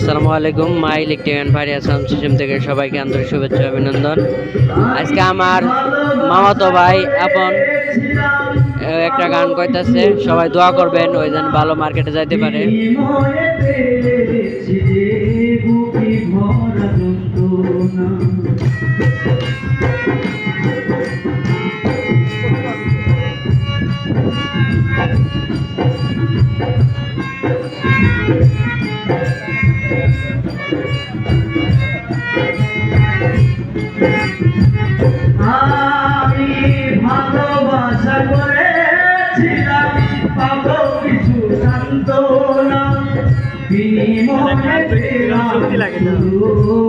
আসসালামু আলাইকুম। মাই electric ভারিয়া sound system থেকে সবাইকে আন্তরিক শুভেচ্ছা অভিনন্দন। আজকে আমার মামাতো ভাই আপন একটা গান কইতাছে, সবাই দোয়া করবেন ওই যেন ভালো মার্কেটে যাইতে পারে। আমি ভালোবাসা করেছিলাম পাবো কিছু সান্ত্বনা, বিনিময়ে পেলাম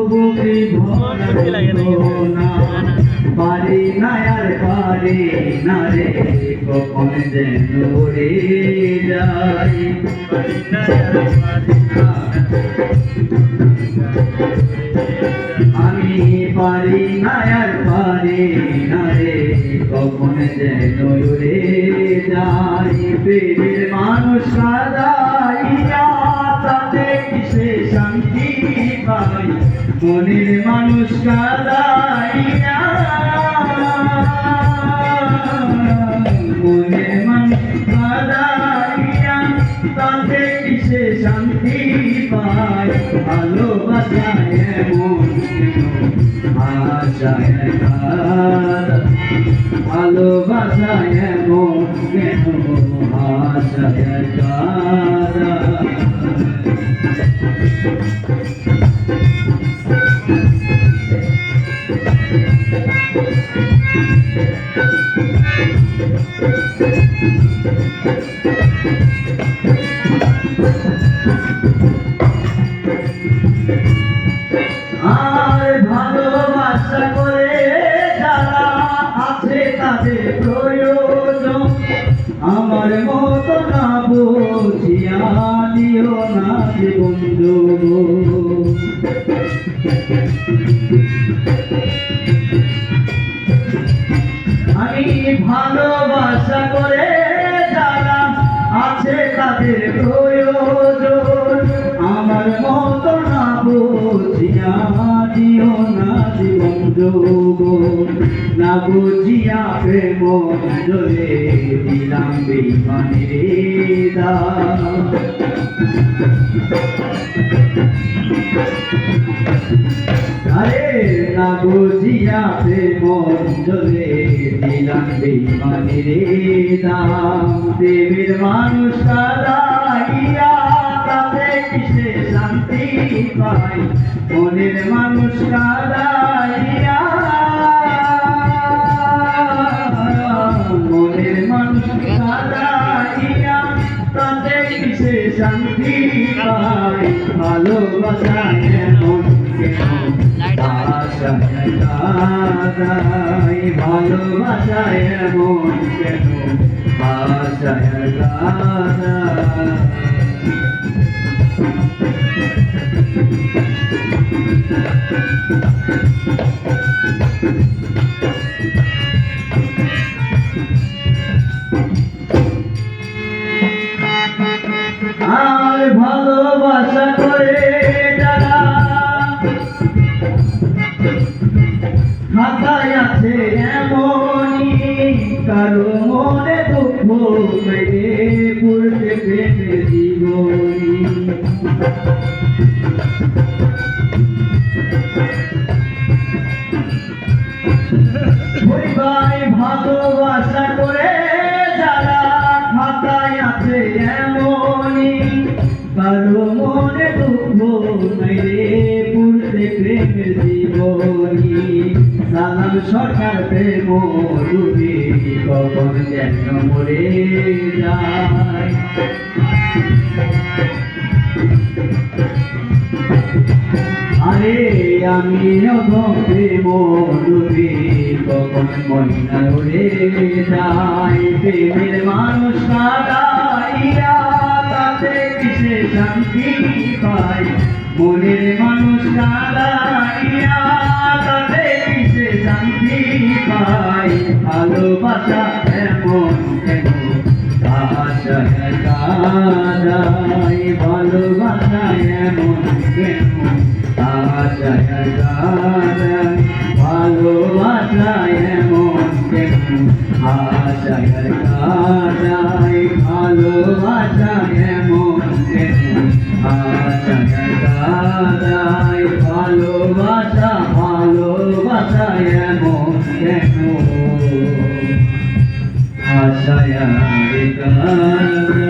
বুকে ভরা যন্ত্রণা। পারি না আর পারি না রে, কখন যেন উড়ে যাই। আমি পারি না আর পারি না রে, কখন যেন উড়ে যাই। প্রেমের মানুষ কাঁদাইয়া তাতে কিসে শান্তি পাই, মনের মানুষ কাঁদাইয়া মনের মানুষ কাঁদাইয়া তাতে কিসে শান্তি পাই। ভালোবাসায় এমন আশায় কাঁদা, ভালোবাসায় এমন কেন আশায় কাঁদা। আর ভালোবাসা করে যারা আছে তাদের প্রয়োজন, আমার মতো না বুঝিয়া দিও না বন্ধু। আমি ভালোবাসা করে যারা আছে তাদের প্রয়োজন, আমার মতো না বুঝিয়া দিও না বন্ধু। না বুঝিয়া প্রেম জলে দিলাম বেইমানের দাম। আরে না বুঝিয়া প্রেম জলে দিলাম বেইমানের দাম। প্রেমের মানুষ কাঁদাইয়া তাতে কিসে শান্তি পাই, মনের মানুষ কাঁদাইয়া মনের মানুষ কাঁদাইয়া তাতে কিসে শান্তি পাই। ভালোবাসায় এমন আশায় কাঁদাই, ভালোবাসায় এমন কেন আশায় কাঁদাই। আর ভালোবাসা করে যারা খাতায় আছে এমনই, কারো মনে দুঃখ মেরে পড়তে প্রেমের জীবনী। ভাই ভালোবাসা করে যারা খাতায় আছে এমনই, কারো মনে দুঃখ মেরে পড়তে প্রেমের জীবনী। সালাম সরকার প্রেম ডুবে কখন যেন মরে যায়। আরে আমি প্রেম ডুবে কখন ময়না উড়ে যায়। প্রেমের মানুষ কাঁদাইয়া তাতে কিসে শান্তি পাই, মনের মানুষ কাঁদাইয়া তাতে কিসে শান্তি পাই। ভালোবাসা এমন কেন আশায় কাঁদাই, ভালোবাসা এমন কেন আশায় কাটাই ভালোবাসায় এমন কেন আশায় কাটাই ভালোবাসায় এমন কেন আশায় কাটাই ভালোবাসায় এমন কেন আশায় কাটাই